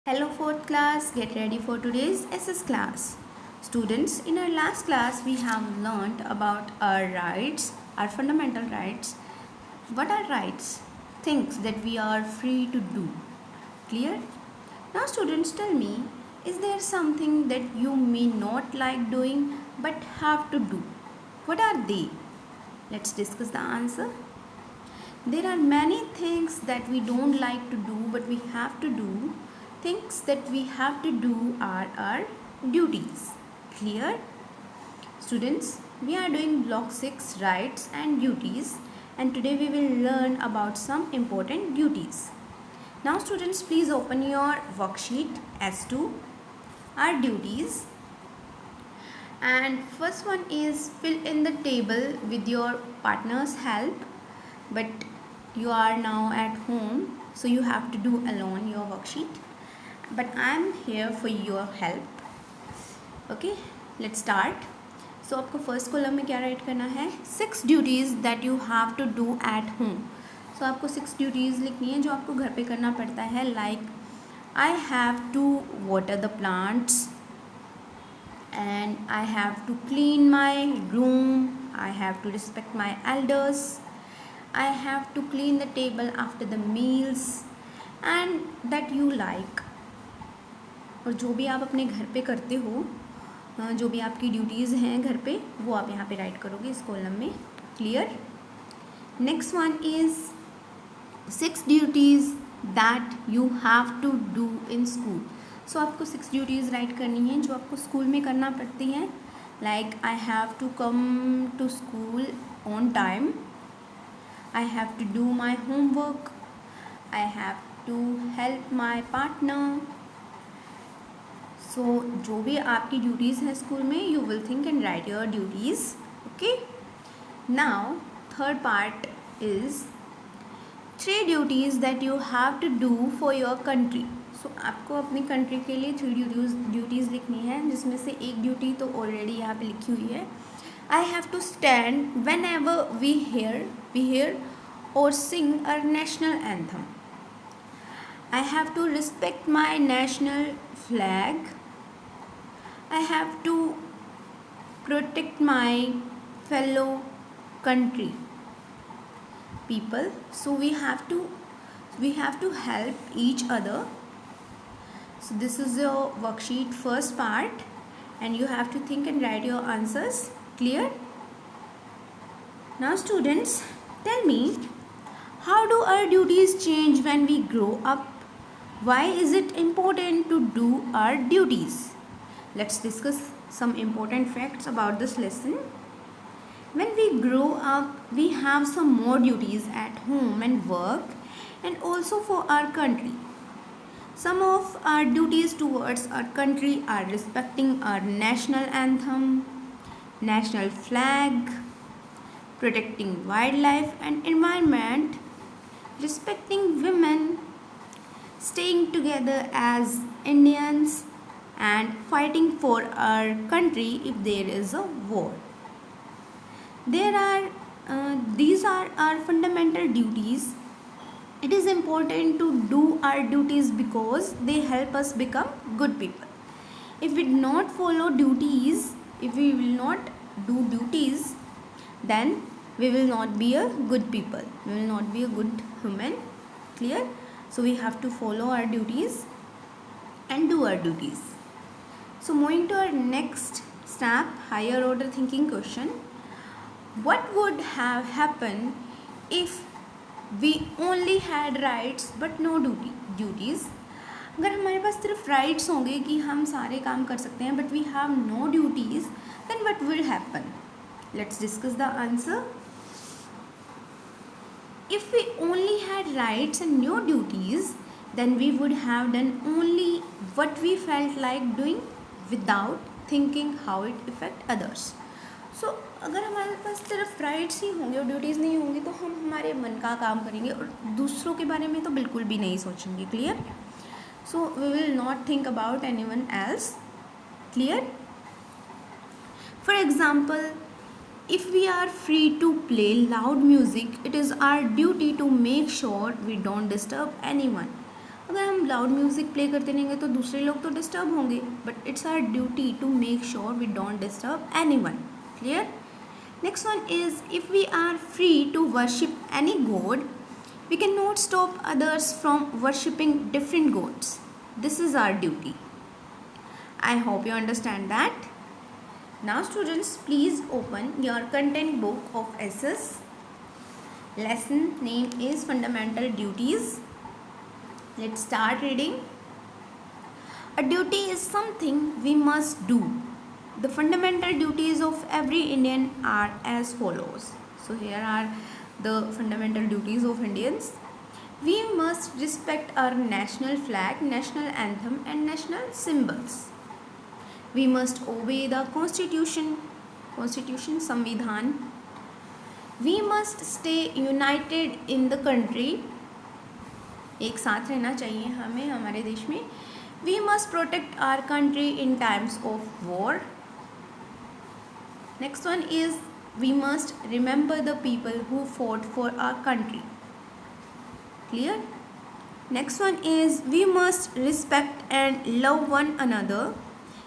Hello fourth class, get ready for today's SS class. Students, in our last class we have learned about our rights, our fundamental rights. What are rights? Things that we are free to do. Clear? Now students, tell me, is there something that you may not like doing but have to do? What are they? Let's discuss the answer. There are many things that we don't like to do but we have to do. Things that we have to do are our duties. Clear? Students, we are doing block 6 rights and duties, and today we will learn about some important duties. Now students, please open your worksheet S2, our duties. And first one is fill in the table with your partner's help, but you are now at home, so you have to do alone your worksheet, but I am here for your help. Okay, let's start. So आपको first column में क्या write करना है? 6 duties that you have to do at home. So आपको 6 duties लिखनी है जो आपको घर पे करना पड़ता है. Like I have to water the plants, and I have to clean my room, I have to respect my elders, I have to clean the table after the meals, and that you like. और जो भी आप अपने घर पे करते हो, जो भी आपकी ड्यूटीज़ हैं घर पे, वो आप यहाँ पे राइट करोगे इस कॉलम में. Clear? Next one is 6 duties that you have to do in school. So आपको 6 ड्यूटीज़ राइट करनी है जो आपको स्कूल में करना पड़ती हैं. Like I have to come to school on time, I have to do my homework, I have to help my partner. So जो भी आपकी ड्यूटीज़ हैं स्कूल में, you will think and write your duties. Okay, now third part is 3 duties that you have to do for your country. So आपको अपनी country के लिए 3 duties लिखनी है, जिसमें से एक ड्यूटी तो ऑलरेडी यहाँ पे लिखी हुई है. I have to stand whenever we hear और sing our national anthem. I have to respect my national flag. I have to protect my fellow country people. So we have to help each other. So this is your worksheet first part, and you have to think and write your answers. Clear? Now students, tell me, how do our duties change when we grow up? Why is it important to do our duties? Let's discuss some important facts about this lesson. When we grow up, we have some more duties at home and work, and also for our country. Some of our duties towards our country are respecting our national anthem, national flag, protecting wildlife and environment, respecting women, staying together as Indians, and fighting for our country if there is a war. These are our fundamental duties. It is important to do our duties because they help us become good people. If we do not follow duties, if we will not do duties, then we will not be a good people. We will not be a good human. Clear? So we have to follow our duties and do our duties. So moving to our next step, higher order thinking question. What would have happened if we only had rights but no duties? अगर हमारे पास सिर्फ rights होंगे कि हम सारे काम कर सकते हैं but we have no duties, then what will happen? Let's discuss the answer. If we only had rights and no duties, then we would have done only what we felt like doing without thinking how it affect others. सो अगर हमारे पास सिर्फ rights ही होंगे और duties नहीं होंगी तो हम हमारे मन का काम करेंगे और दूसरों के बारे में तो बिल्कुल भी नहीं सोचेंगे. Clear? So we will not think about anyone else. Clear? For example, if we are free to play loud music, it is our duty to make sure we don't disturb anyone. अगर हम loud music play करते रहेंगे तो दूसरे लोग तो disturb होंगे, but it's our duty to make sure we don't disturb anyone. Clear? Next one is, if we are free to worship any god, we cannot stop others from worshipping different gods. This is our duty. I hope you understand that. Now students, please open your content book of SS. Lesson name is Fundamental Duties. Let's start reading. A duty is something we must do. The fundamental duties of every Indian are as follows. So here are the fundamental duties of Indians. We must respect our national flag, national anthem and national symbols. We must obey the constitution, संविधान. We must stay united in the country. एक साथ रहना चाहिए हमें हमारे देश में. We must protect our country in times of war. Next one is, we must remember the people who fought for our country. Clear? Next one is, we must respect and love one another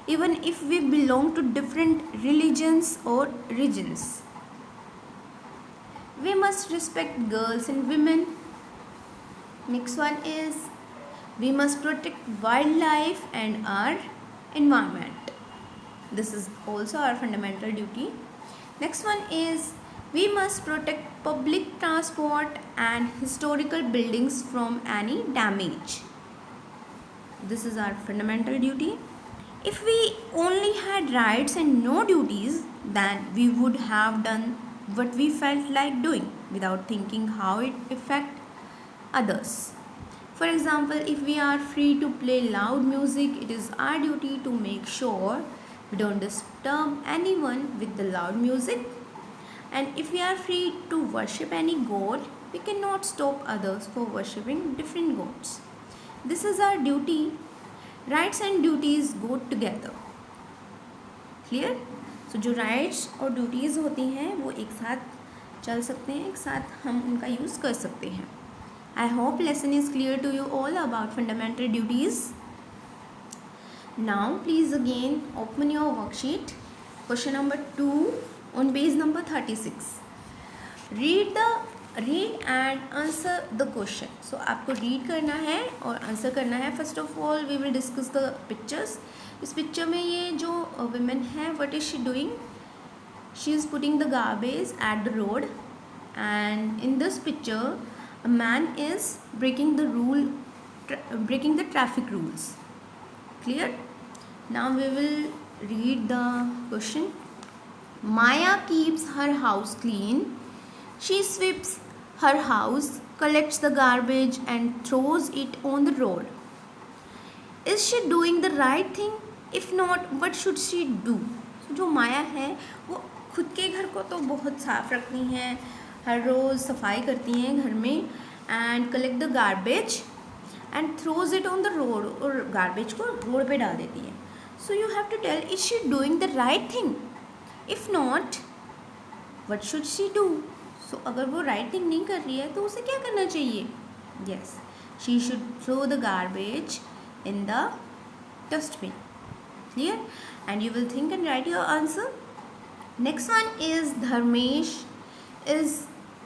even if we belong to different religions or regions. We must respect girls and women. Next one is, we must protect wildlife and our environment. This is also our fundamental duty. Next one is, we must protect public transport and historical buildings from any damage. This is our fundamental duty. If we only had rights and no duties, then we would have done what we felt like doing without thinking how it affects others. For example, if we are free to play loud music, it is our duty to make sure we don't disturb anyone with the loud music. And if we are free to worship any god, we cannot stop others for worshipping different gods. This is our duty. Rights and duties go together. Clear? So जो rights और duties होती हैं वो एक साथ चल सकते हैं, एक साथ हम उनका यूज़ कर सकते हैं. I hope lesson is clear to you all about fundamental duties. Now please again open your worksheet, question number 2 on page number 36. Read and answer the question. So आपको read करना है और answer करना है. First of all we will discuss the pictures. इस picture में ये जो women है, what is she doing? She is putting the garbage at the road, and in this picture a man is breaking the traffic rules. Clear? Now we will read the question. Maya keeps her house clean. She sweeps her house, collects the garbage and throws it on the road. Is she doing the right thing? If not, what should she do? So, जो माया है वो खुद के घर को तो बहुत साफ रखती हैं, हर रोज़ सफाई करती हैं घर में, and collect the garbage and throws it on the road, और garbage को रोड पे डाल देती है. So you have to tell, is she doing the right thing? If not, what should she do? So अगर वो right thing नहीं कर रही है तो उसे क्या करना चाहिए? Yes, she should throw the garbage in the dustbin. Clear? And you will think and write your answer. Next one is, Dharmesh is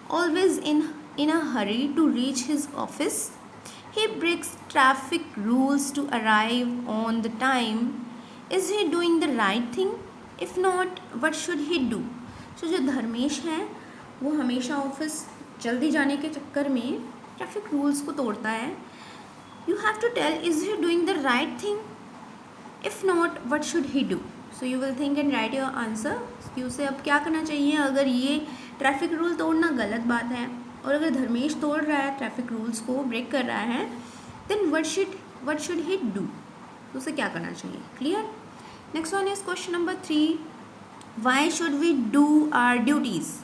always in a hurry to reach his office. He breaks traffic rules to arrive on the time. Is he doing the right thing? If not, what should he do? So जो धर्मेश है वो हमेशा office जल्दी जाने के चक्कर में traffic rules को तोड़ता है. You have to tell, is he doing the right thing? If not, what should he do? So you will think and write your answer कि उसे अब क्या करना चाहिए अगर ये ट्रैफिक रूल तोड़ना गलत बात है, और अगर धर्मेश तोड़ रहा है ट्रैफिक रूल्स को, ब्रेक कर रहा है, then what should he do? तो उसे क्या करना चाहिए? Clear? Next one is question number 3. Why should we do our duties?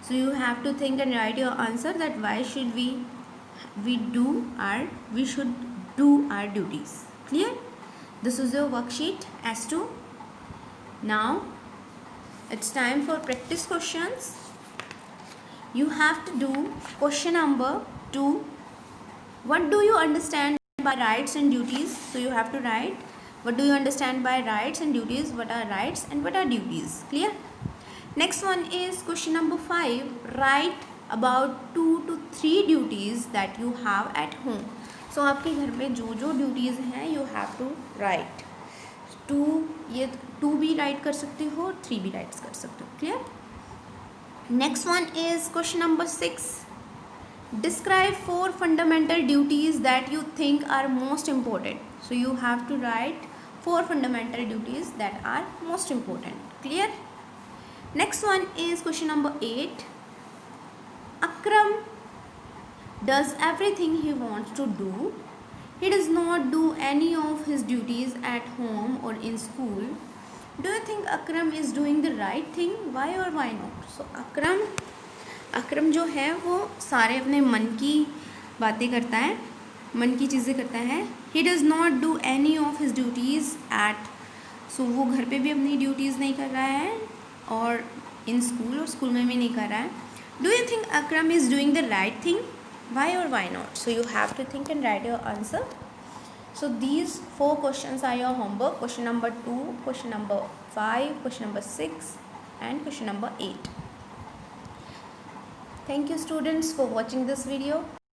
So you have to think and write your answer that why should we should do our duties. Clear? This is your worksheet S2. Now it's time for practice questions. You have to do question number 2. What do you understand by rights and duties? So you have to write what do you understand by rights and duties, what are rights and what are duties. Clear? Next one is question number 5. Write about 2 to 3 duties that you have at home. So आपके घर में जो जो duties हैं you have to right. 2 ये 2 भी right कर सकते हो, 3 भी राइट कर सकते हो. Clear? Next one is question number 6. Describe 4 fundamental duties that you think are most important. So you have to write 4 fundamental duties that are most important. Clear? Next one is question number 8. Akram does everything he wants to do. He does not do any of his duties at home or in school. Do you think Akram is doing the right thing? Why or why not? So अकरम जो है वो सारे अपने मन की बातें करता है, मन की चीज़ें करता है. He does not do any of his duties at. So वो घर पे भी अपनी ड्यूटीज़ नहीं कर रहा है और इन स्कूल और स्कूल में भी नहीं कर रहा है. Do you think Akram is doing the right thing? Why or why not? So you have to think and write your answer. So these 4 questions are your homework. Question number 2, question number 5, question number 6 and question number 8. Thank you students for watching this video.